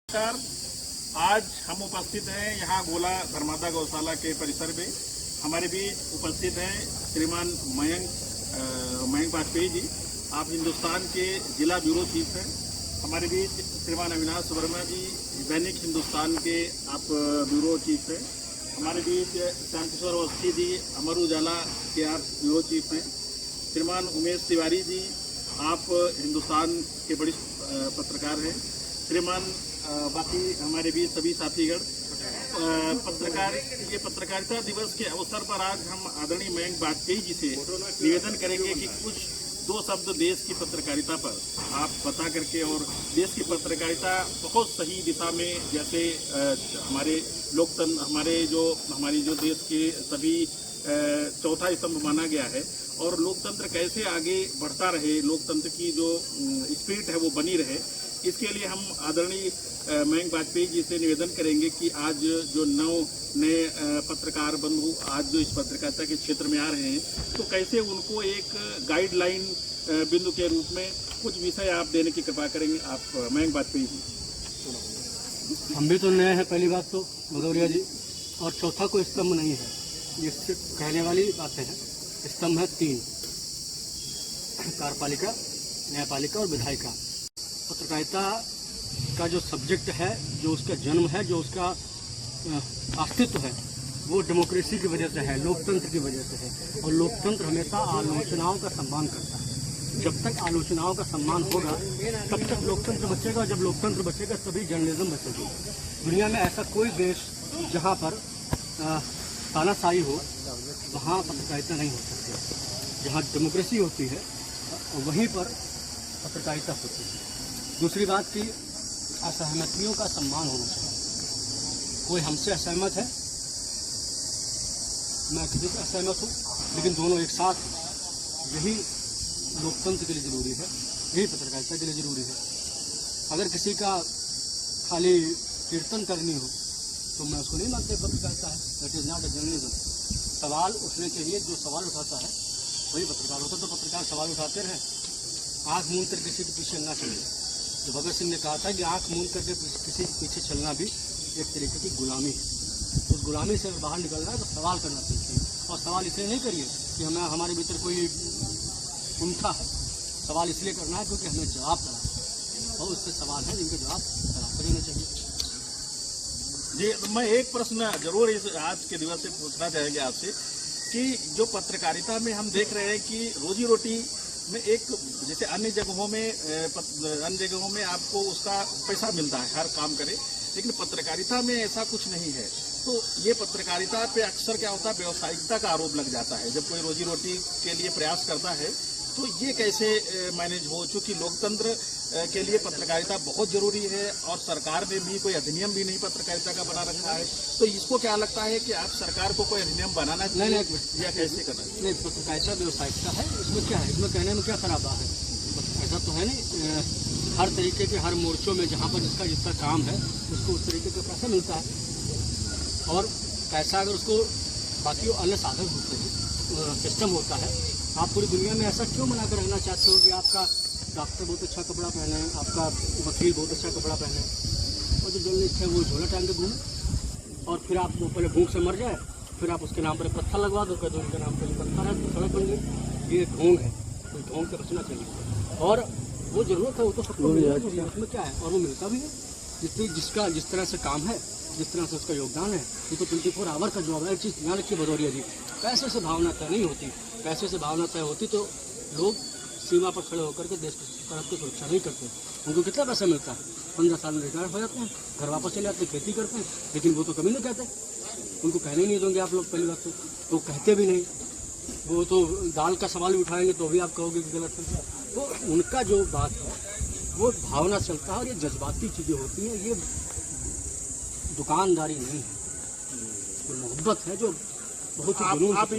नमस्कार। आज हम उपस्थित हैं यहाँ गोला धर्मादा गौशाला के परिसर में। हमारे बीच उपस्थित हैं श्रीमान मयंक वाजपेयी जी। आप हिंदुस्तान के जिला ब्यूरो चीफ हैं। हमारे बीच श्रीमान अविनाश वर्मा जी, दैनिक हिंदुस्तान के आप ब्यूरो चीफ हैं। हमारे बीच श्याम किशोर अवस्थी जी, अमर उजाला के आप ब्यूरो चीफ हैं। श्रीमान उमेश तिवारी जी, आप हिंदुस्तान के वरिष्ठ पत्रकार हैं। श्रीमान बाकी हमारे बीच सभी साथीगण पत्रकारिता दिवस के अवसर पर आज हम आदरणीय मयंक वाजपेयी जी से निवेदन करेंगे कि कुछ दो शब्द देश की पत्रकारिता पर आप बता करके, और देश की पत्रकारिता बहुत सही दिशा में, जैसे हमारे लोकतंत्र, हमारी जो देश के सभी चौथा स्तंभ माना गया है, और लोकतंत्र कैसे आगे बढ़ता रहे, लोकतंत्र की जो स्पिरिट है वो बनी रहे, इसके लिए हम आदरणीय मयंक वाजपेयी जी से निवेदन करेंगे कि आज जो नए पत्रकार बंधु आज जो इस पत्रकारिता के क्षेत्र में आ रहे हैं, तो कैसे उनको एक गाइडलाइन बिंदु के रूप में कुछ विषय आप देने की कृपा करेंगे। आप मयंक वाजपेयी जी। हम भी तो नए हैं, पहली बात तो भगौरिया जी, और चौथा कोई स्तंभ नहीं है, ये सिर्फ कहने वाली बातें हैं। स्तंभ है 3, कार्यपालिका, न्यायपालिका और विधायिका। पत्रकारिता का जो सब्जेक्ट है, जो उसका जन्म है, जो उसका अस्तित्व है, वो डेमोक्रेसी की वजह से है, लोकतंत्र की वजह से है। और लोकतंत्र हमेशा आलोचनाओं का सम्मान करता है। जब तक आलोचनाओं का सम्मान होगा तब तक लोकतंत्र बचेगा, और जब लोकतंत्र बचेगा तभी जर्नलिज्म बचेगी। दुनिया में ऐसा कोई देश जहाँ पर तानाशाही हो, वहाँ पत्रकारिता नहीं हो सकती। जहाँ डेमोक्रेसी होती है वहीं पर पत्रकारिता होती है। दूसरी बात की असहमतियों का सम्मान होना चाहिए। कोई हमसे असहमत है, मैं किसी से असहमत हूँ, लेकिन दोनों एक साथ हैं। यही लोकतंत्र के लिए ज़रूरी है, यही पत्रकारिता के लिए ज़रूरी है। अगर किसी का खाली कीर्तन करनी हो तो मैं उसको नहीं मानते पत्रकारिता है। That is not a journalism. सवाल उठने के लिए जो सवाल उठाता है वही पत्रकार होता है। तो पत्रकार सवाल उठाते रहें, आँख मूंद कर किसी के पीछे ना चले। तो भगत सिंह ने कहा था कि आँख मूंद करके किसी के पीछे चलना भी एक तरीके की गुलामी है। उस गुलामी से बाहर निकलना है तो सवाल करना सीखिए। और सवाल इसलिए नहीं करिए कि हमारे भीतर कोई उमथा है। सवाल इसलिए करना है क्योंकि हमें जवाब करना है, और उससे सवाल है जिनके जवाब तलाश देना चाहिए। जी, मैं एक प्रश्न जरूर इस आज के दिवस से पूछना चाहेंगे आपसे कि जो पत्रकारिता में हम देख रहे हैं कि रोजी रोटी में एक, जैसे अन्य जगहों में आपको उसका पैसा मिलता है हर काम करे, लेकिन पत्रकारिता में ऐसा कुछ नहीं है। तो ये पत्रकारिता पे अक्सर क्या होता है, व्यावसायिकता का आरोप लग जाता है। जब कोई रोजी रोटी के लिए प्रयास करता है तो ये कैसे मैनेज हो, चूँकि लोकतंत्र के लिए पत्रकारिता बहुत जरूरी है, और सरकार ने भी कोई अधिनियम भी नहीं पत्रकारिता का बना रखा है। तो इसको क्या लगता है कि आप सरकार को कोई अधिनियम बनाना चाहिए या कैसे करना चाहिए? नहीं, पत्रकारिता व्यावसायिकता है, इसमें क्या है, इसमें कहने में क्या खराब बात है। ऐसा तो है नहीं, हर तरीके के हर मोर्चों में जहाँ पर जिसका जितना काम है उसको उस तरीके का पैसा मिलता है। और पैसा अगर उसको बाकी अन्य साधन होते हैं, सिस्टम होता है, आप पूरी दुनिया में ऐसा क्यों बना कर रखना चाहते हो कि आपका डॉक्टर बहुत अच्छा कपड़ा पहने, आपका वकील बहुत अच्छा कपड़ा पहने, और जो जर्नलिस्ट है वो झोला टांग के घूमे, और फिर आप वो पहले भूख से मर जाए, फिर आप उसके नाम पर पत्थर लगवा दो, कहते उनके नाम पर पत्थर है तो सड़क बन गई। ये ढोंग है, तो ढोंग से बचना चाहिए। और वो जरूरत है, वो तो सबको मिलना चाहिए, उसमें क्या है, और वो मिलता भी है। जिस तरह से काम है, जिस तरह से उसका योगदान है, ये तो 24 आवर का जॉब है। एक चीज़ ध्यान रखिए भदौरिया जी, पैसे से भावना तय नहीं होती। पैसे से भावना तय होती तो लोग सीमा पर खड़े होकर के देश की तरफ की सुरक्षा नहीं करते। उनको कितना पैसा मिलता है, 15 साल में रिटायर हो जाते हैं, घर वापस चले जाते हैं, खेती करते हैं, लेकिन वो तो कभी नहीं कहते। उनको कहने ही नहीं दोगे आप लोग, पहली बात तो कहते भी नहीं। वो तो दाल का सवाल भी उठाएंगे तो भी आप कहोगे कि गलत है। तो उनका जो बात है वो भावना चलता है, और ये जज्बाती चीज़ें होती हैं, ये दुकानदारी नहीं है, ये मोहब्बत है जो बहुत ही जुनून से